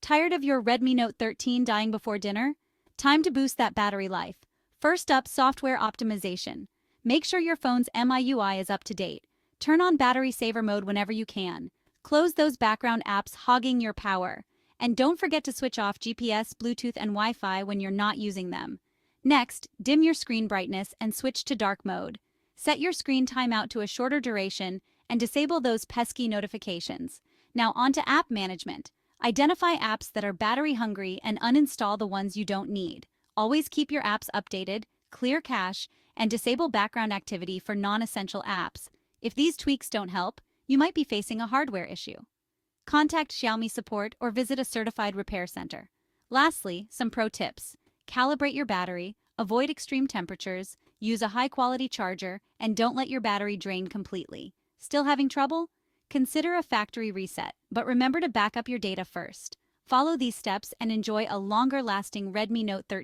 Tired of your Redmi Note 13 dying before dinner? Time to boost that battery life. First up, software optimization. Make sure your phone's MIUI is up to date. Turn on battery saver mode whenever you can. Close those background apps hogging your power. And don't forget to switch off GPS, Bluetooth, and Wi-Fi when you're not using them. Next, dim your screen brightness and switch to dark mode. Set your screen timeout to a shorter duration and disable those pesky notifications. Now onto app management. Identify apps that are battery hungry and uninstall the ones you don't need. Always keep your apps updated, clear cache, and disable background activity for non-essential apps. If these tweaks don't help, you might be facing a hardware issue. Contact Xiaomi support or visit a certified repair center. Lastly, some pro tips. Calibrate your battery, avoid extreme temperatures, use a high-quality charger, and don't let your battery drain completely. Still having trouble? Consider a factory reset, but remember to back up your data first. Follow these steps and enjoy a longer-lasting Redmi Note 13.